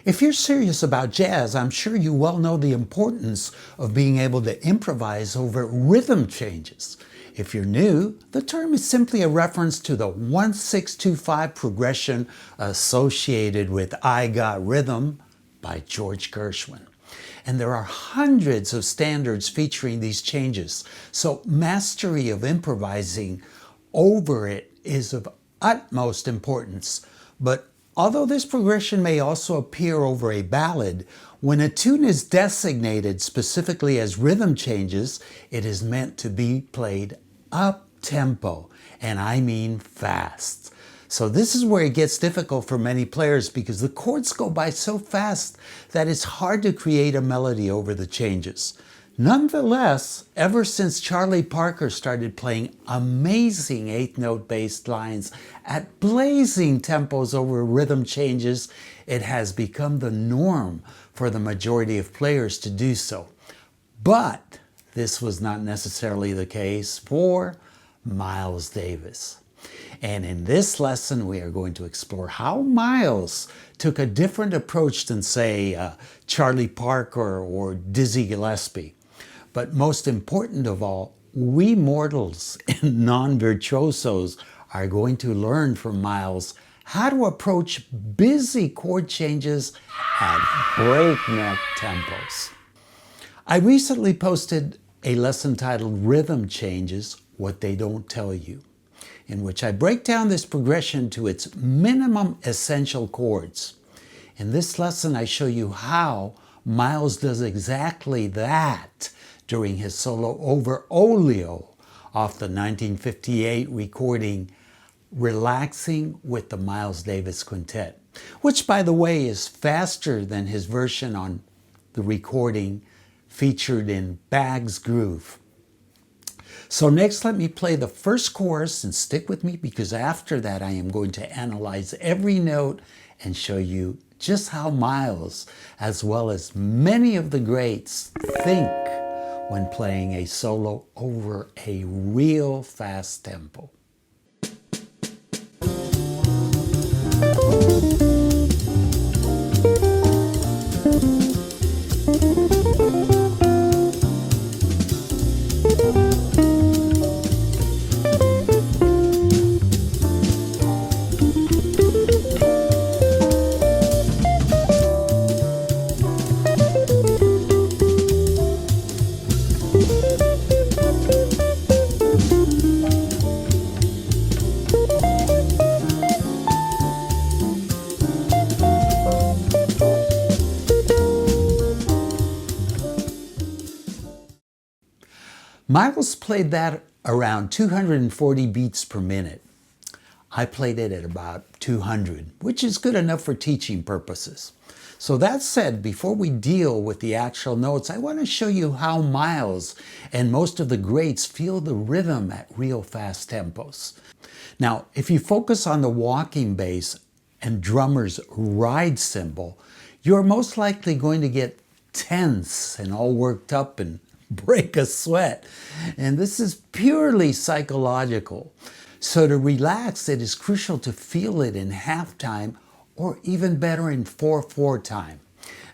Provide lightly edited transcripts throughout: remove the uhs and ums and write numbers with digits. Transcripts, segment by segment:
If you're serious about jazz, I'm sure you well know the importance of being able to improvise over rhythm changes. If you're new, the term is simply a reference to the 1-6-2-5 progression associated with I Got Rhythm by George Gershwin. And there are hundreds of standards featuring these changes, so mastery of improvising over it is of utmost importance. But although this progression may also appear over a ballad, when a tune is designated specifically as rhythm changes, it is meant to be played up-tempo, and I mean fast. So this is where it gets difficult for many players because the chords go by so fast that it's hard to create a melody over the changes. Nonetheless, ever since Charlie Parker started playing amazing 8-note based lines at blazing tempos over rhythm changes, it has become the norm for the majority of players to do so. But this was not necessarily the case for Miles Davis. And in this lesson, we are going to explore how Miles took a different approach than, say, Charlie Parker or Dizzy Gillespie. But most important of all, we mortals and non-virtuosos are going to learn from Miles how to approach busy chord changes at breakneck tempos. I recently posted a lesson titled Rhythm Changes, What They Don't Tell You, in which I break down this progression to its minimum essential chords. In this lesson, I show you how Miles does exactly that during his solo over Oleo off the 1958 recording Relaxing with the Miles Davis Quintet, which, by the way, is faster than his version on the recording featured in Bag's Groove. So next, let me play the first chorus, and stick with me because after that I am going to analyze every note and show you just how Miles, as well as many of the greats, think when playing a solo over a real fast tempo. Miles played that around 240 beats per minute. I played it at about 200, which is good enough for teaching purposes. So that said, before we deal with the actual notes, I want to show you how Miles and most of the greats feel the rhythm at real fast tempos. Now, if you focus on the walking bass and drummer's ride cymbal, you're most likely going to get tense and all worked up and break a sweat. And this is purely psychological. So to relax, it is crucial to feel it in half time or even better in 4/4 time.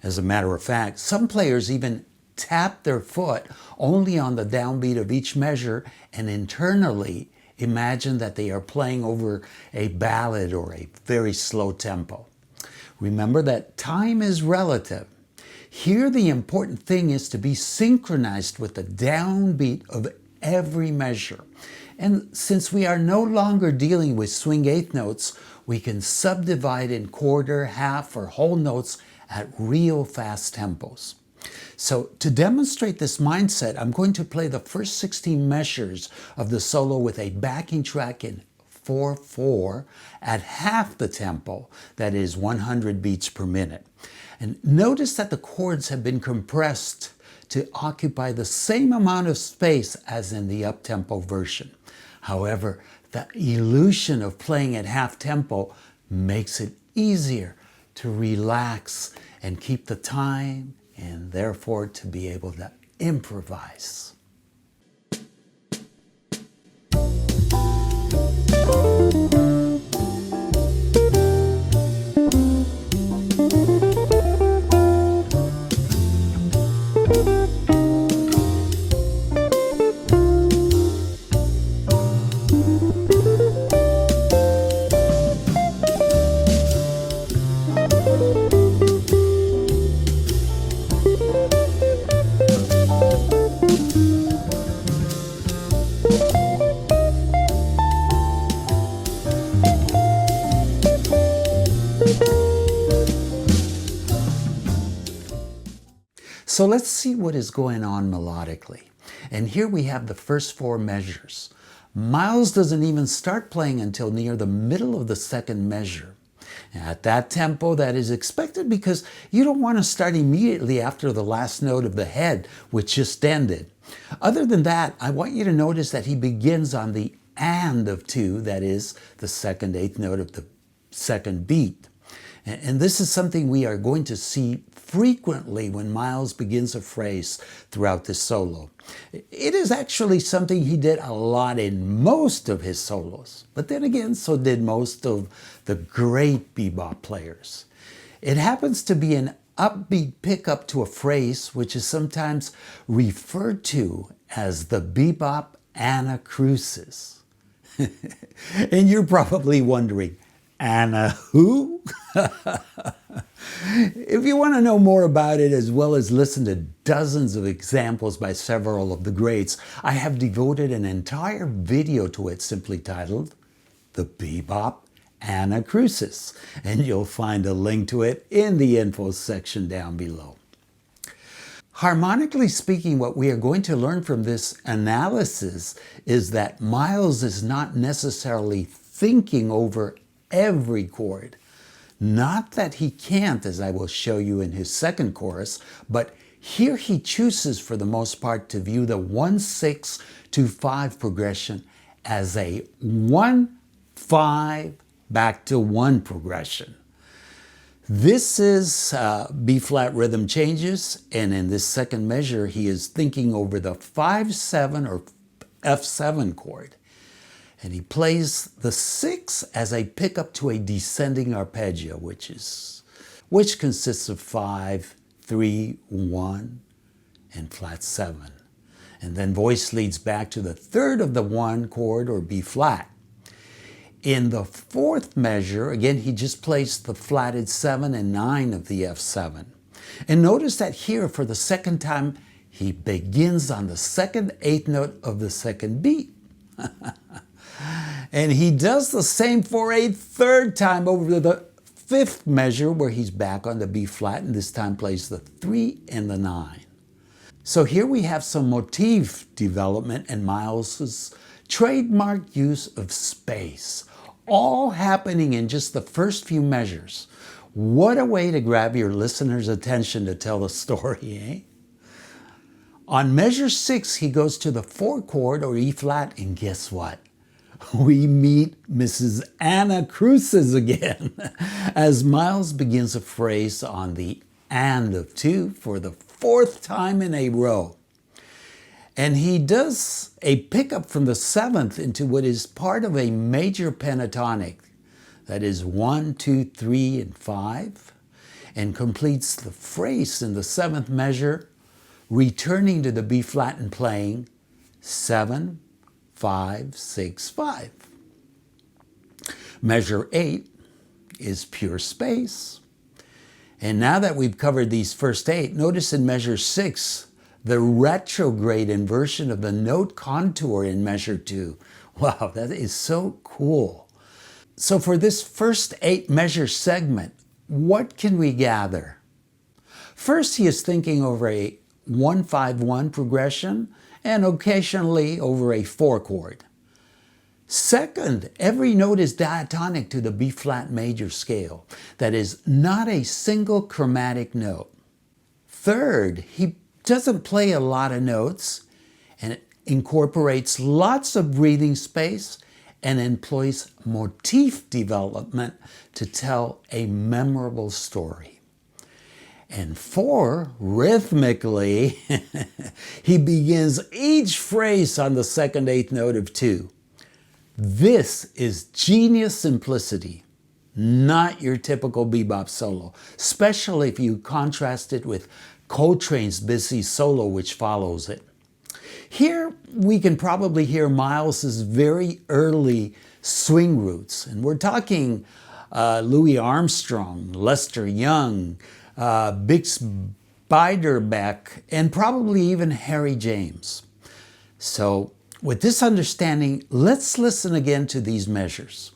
As a matter of fact, some players even tap their foot only on the downbeat of each measure and internally imagine that they are playing over a ballad or a very slow tempo. Remember that time is relative. Here, the important thing is to be synchronized with the downbeat of every measure. And since we are no longer dealing with swing eighth notes, we can subdivide in quarter, half, or whole notes at real fast tempos. So to demonstrate this mindset, I'm going to play the first 16 measures of the solo with a backing track in 4/4 at half the tempo, that is 100 beats per minute. And notice that the chords have been compressed to occupy the same amount of space as in the up-tempo version. However, the illusion of playing at half tempo makes it easier to relax and keep the time, and therefore to be able to improvise. So let's see what is going on melodically. And here we have the first four measures. Miles doesn't even start playing until near the middle of the second measure. At that tempo, that is expected because you don't want to start immediately after the last note of the head, which just ended. Other than that, I want you to notice that he begins on the and of 2, that is, the second eighth note of the second beat. And this is something we are going to see frequently when Miles begins a phrase throughout this solo. It is actually something he did a lot in most of his solos, but then again, so did most of the great bebop players. It happens to be an upbeat pickup to a phrase which is sometimes referred to as the bebop anacrusis. And you're probably wondering, Anna who? If you want to know more about it, as well as listen to dozens of examples by several of the greats, I have devoted an entire video to it simply titled The Bebop Anacrusis, and you'll find a link to it in the info section down below. Harmonically speaking, what we are going to learn from this analysis is that Miles is not necessarily thinking over every chord. Not that he can't, as I will show you in his second chorus, but here he chooses for the most part to view the 1-6-2-5 progression as a 1-5 back to 1 progression. This is B-flat rhythm changes, and in this second measure he is thinking over the 5-7 or F7 chord. And he plays the 6 as a pickup to a descending arpeggio, which consists of 5, 3, 1, and flat 7. And then voice leads back to the third of the 1 chord, or B flat. In the fourth measure, again, he just plays the flatted 7 and 9 of the F7. And notice that here, for the second time, he begins on the second eighth note of the second beat. And he does the same for a third time over the fifth measure, where he's back on the B flat and this time plays the 3 and the 9. So here we have some motif development and Miles's trademark use of space, all happening in just the first few measures. What a way to grab your listener's attention to tell a story, eh? On measure 6, he goes to the 4 chord, or E flat, and guess what? We meet Mrs. Anacrusis again, as Miles begins a phrase on the and of 2 for the 4th time in a row. And he does a pickup from the 7th into what is part of a major pentatonic, that is 1, 2, 3, and 5, and completes the phrase in the 7th measure, returning to the B flat and playing 7, 5, 6, 5. Measure 8 is pure space. And now that we've covered these first 8, notice in measure 6, the retrograde inversion of the note contour in measure 2. Wow, that is so cool. So for this first 8 measure segment, what can we gather? First, he is thinking over a 1-5-1 progression, and occasionally over a 4 chord. Second, every note is diatonic to the B flat major scale. That is not a single chromatic note. Third, he doesn't play a lot of notes, and it incorporates lots of breathing space and employs motif development to tell a memorable story. And 4, rhythmically, he begins each phrase on the second eighth note of 2. This is genius simplicity, not your typical bebop solo, especially if you contrast it with Coltrane's busy solo which follows it. Here we can probably hear Miles's very early swing roots, and we're talking Louis Armstrong, Lester Young, Bix Beiderbecke, and probably even Harry James. So with this understanding, let's listen again to these measures.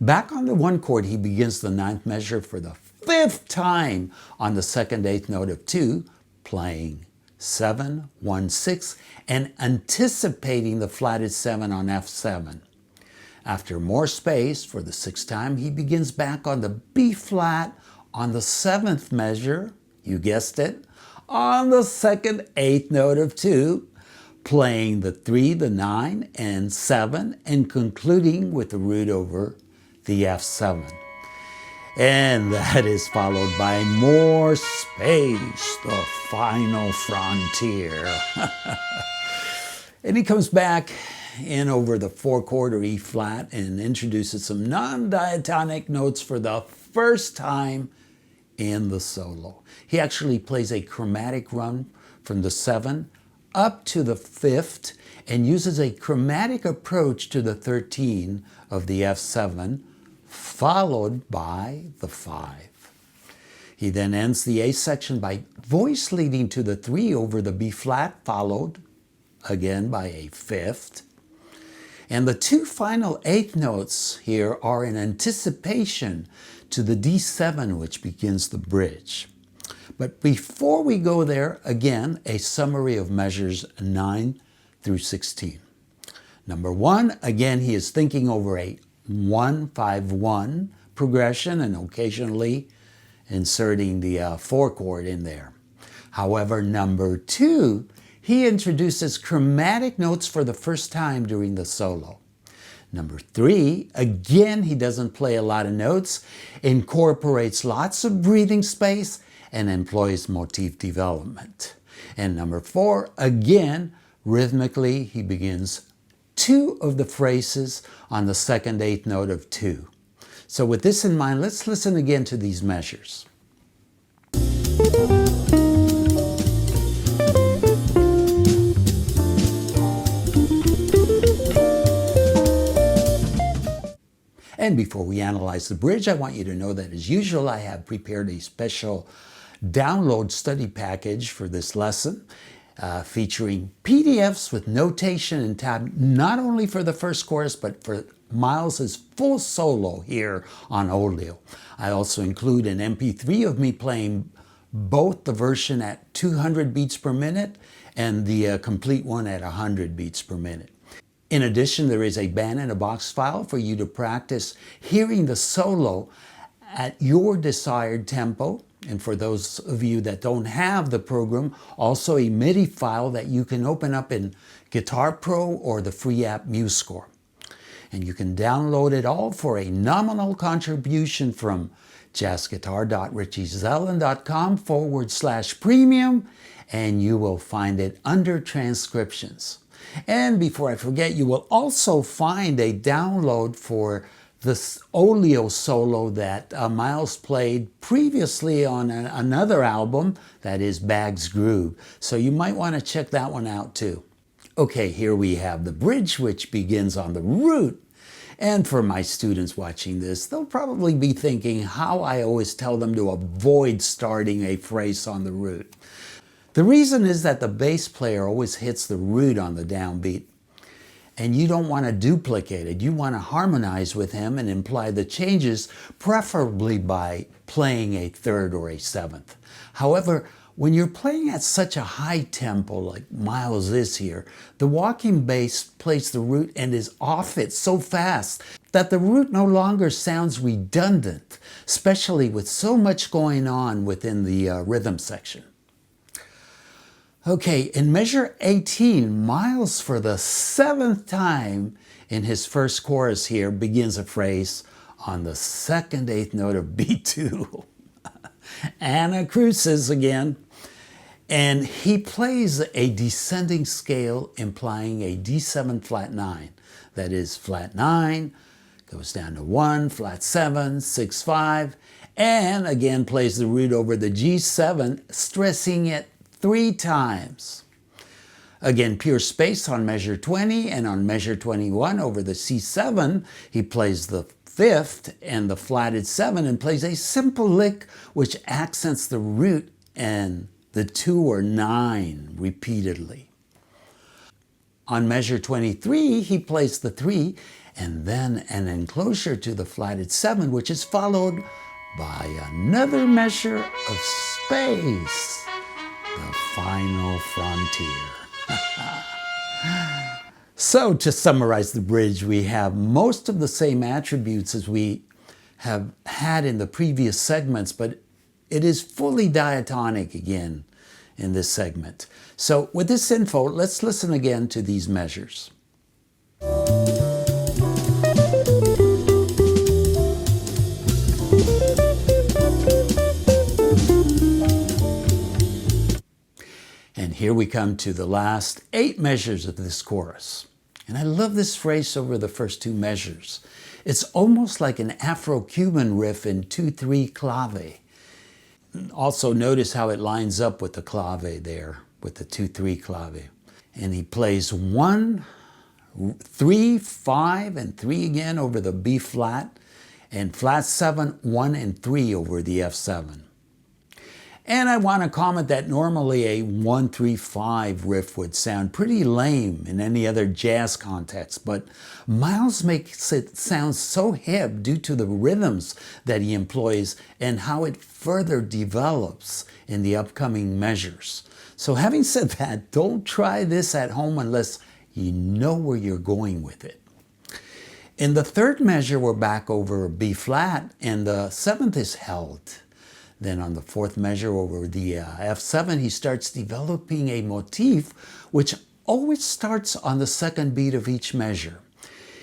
Back on the 1 chord, he begins the 9th measure for the 5th time on the 2nd 8th note of 2, playing 7, 1, 6, and anticipating the flatted 7 on F7. After more space, for the 6th time, he begins back on the B flat on the 7th measure, you guessed it, on the 2nd 8th note of 2, playing the 3, the 9, and 7, and concluding with the root over the F7. And that is followed by more space, the final frontier. And he comes back in over the 4 chord or E flat and introduces some non-diatonic notes for the first time in the solo. He actually plays a chromatic run from the 7 up to the 5th and uses a chromatic approach to the 13 of the F7, followed by the 5. He then ends the A section by voice leading to the 3 over the B flat, followed again by a 5th. And the 2 final 8th notes here are in anticipation to the D7, which begins the bridge. But before we go there, again, a summary of measures 9 through 16. Number 1, again, he is thinking over a 1-5-1 progression and occasionally inserting the 4 chord in there. However, number 2, he introduces chromatic notes for the first time during the solo. Number 3, again, he doesn't play a lot of notes, incorporates lots of breathing space, and employs motif development. And number 4, again, rhythmically, he begins 2 of the phrases on the 2nd 8th note of 2. So with this in mind, let's listen again to these measures. And before we analyze the bridge, I want you to know that as usual, I have prepared a special download study package for this lesson, featuring PDFs with notation and tab, not only for the first chorus, but for Miles's full solo here on Olio. I also include an MP3 of me playing both the version at 200 beats per minute and the complete one at 100 beats per minute. In addition, there is a band-in-a-box file for you to practice hearing the solo at your desired tempo. And for those of you that don't have the program, also a MIDI file that you can open up in Guitar Pro or the free app MuseScore. And you can download it all for a nominal contribution from jazzguitar.richieZellen.com/premium, and you will find it under transcriptions. And before I forget, you will also find a download for this Olio solo that Miles played previously on another album, that is Bag's Groove. So you might want to check that one out too. Okay, here we have the bridge, which begins on the root. And for my students watching this, they'll probably be thinking how I always tell them to avoid starting a phrase on the root. The reason is that the bass player always hits the root on the downbeat, and you don't want to duplicate it. You want to harmonize with him and imply the changes, preferably by playing a 3rd or a 7th. However, when you're playing at such a high tempo like Miles is here, the walking bass plays the root and is off it so fast that the root no longer sounds redundant, especially with so much going on within the rhythm section. Okay, in measure 18, Miles, for the 7th time in his first chorus here, begins a phrase on the 2nd 8th note of B2. Anacrusis again. And he plays a descending scale implying a D7 flat 9. That is flat 9, goes down to 1, flat 7, 6, 5, and again plays the root over the G7, stressing it 3 times. Again, pure space on measure 20, and on measure 21 over the C7, he plays the 5th and the flatted 7 and plays a simple lick which accents the root and the 2 or 9 repeatedly. On measure 23, he plays the 3 and then an enclosure to the flatted 7, which is followed by another measure of space, the final frontier. So to summarize the bridge, we have most of the same attributes as we have had in the previous segments, but it is fully diatonic again in this segment. So with this info, let's listen again to these measures. And here we come to the last 8 measures of this chorus. And I love this phrase over the first 2 measures. It's almost like an Afro-Cuban riff in 2/3 clave. Also notice how it lines up with the clave there, with the 2/3 clave. And he plays 1, 3, 5, and 3 again over the B flat, and flat 7, 1, and 3 over the F7. And I want to comment that normally a 1-3-5 riff would sound pretty lame in any other jazz context, but Miles makes it sound so hip due to the rhythms that he employs and how it further develops in the upcoming measures. So having said that, don't try this at home unless you know where you're going with it. In the 3rd measure, we're back over B flat, and the 7th is held. Then on the 4th measure over the F7, he starts developing a motif which always starts on the 2nd beat of each measure.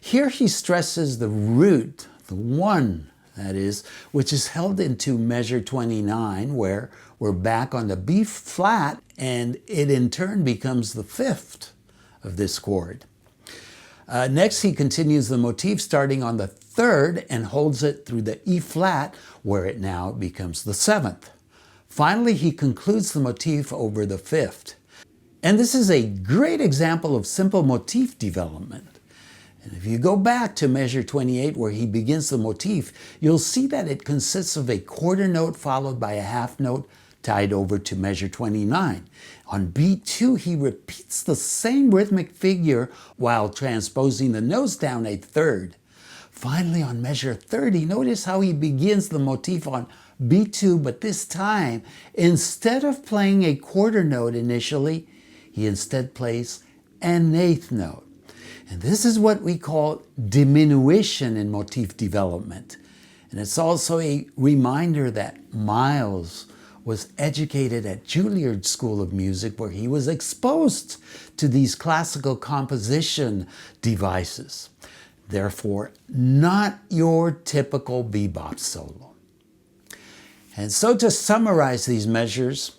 Here he stresses the root, the 1 that is, which is held into measure 29, where we're back on the B flat, and it in turn becomes the 5th of this chord. Next, he continues the motif starting on the 3rd and holds it through the E flat, where it now becomes the 7th. Finally, he concludes the motif over the 5th. And this is a great example of simple motif development. And if you go back to measure 28, where he begins the motif, you'll see that it consists of a quarter note followed by a half note tied over to measure 29. On B2, he repeats the same rhythmic figure while transposing the notes down a 3rd. Finally, on measure 30, notice how he begins the motif on B2, but this time, instead of playing a quarter note initially, he instead plays an 8th note. And this is what we call diminution in motif development. And it's also a reminder that Miles was educated at Juilliard School of Music, where he was exposed to these classical composition devices. Therefore, not your typical bebop solo. And so to summarize these measures,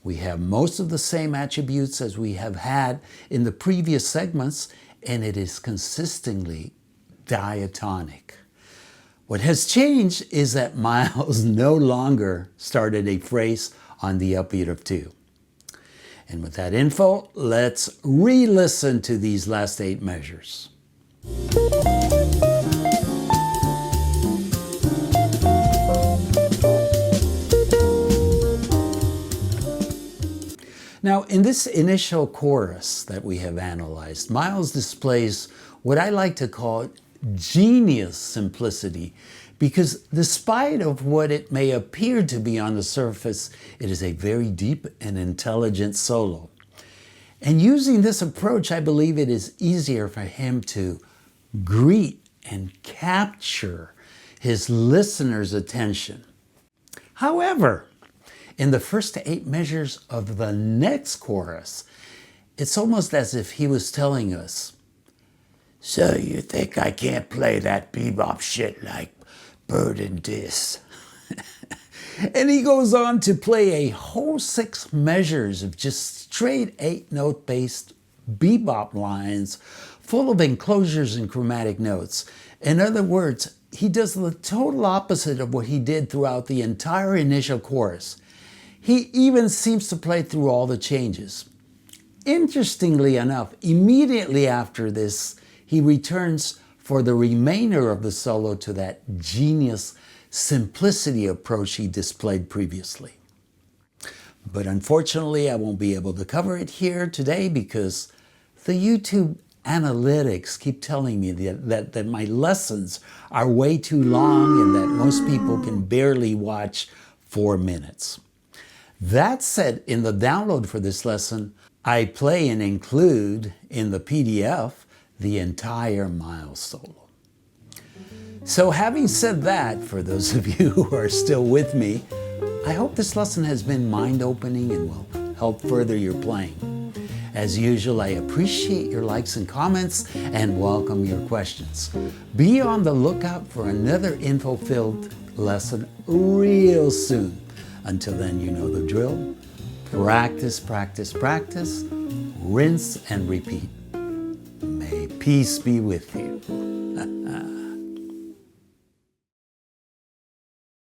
we have most of the same attributes as we have had in the previous segments, and it is consistently diatonic. What has changed is that Miles no longer started a phrase on the upbeat of 2. And with that info, let's re-listen to these last 8 measures. Now, in this initial chorus that we have analyzed, Miles displays what I like to call genius simplicity, because despite of what it may appear to be on the surface, it is a very deep and intelligent solo. And using this approach, I believe it is easier for him to greet and capture his listener's attention. However, in the first 8 measures of the next chorus, it's almost as if he was telling us, "So you think I can't play that bebop shit like Bird and Dis?" And he goes on to play a whole 6 measures of just straight 8-note based bebop lines full of enclosures and chromatic notes. In other words, he does the total opposite of what he did throughout the entire initial chorus. He even seems to play through all the changes. Interestingly enough, immediately after this, he returns for the remainder of the solo to that genius simplicity approach he displayed previously. But unfortunately, I won't be able to cover it here today because The YouTube analytics keep telling me that my lessons are way too long and that most people can barely watch 4 minutes. That said, in the download for this lesson, I play and include in the PDF the entire Miles solo. So having said that, for those of you who are still with me, I hope this lesson has been mind-opening and will help further your playing. As usual, I appreciate your likes and comments and welcome your questions. Be on the lookout for another info-filled lesson real soon. Until then, you know the drill. Practice, practice, practice. Rinse and repeat. May peace be with you.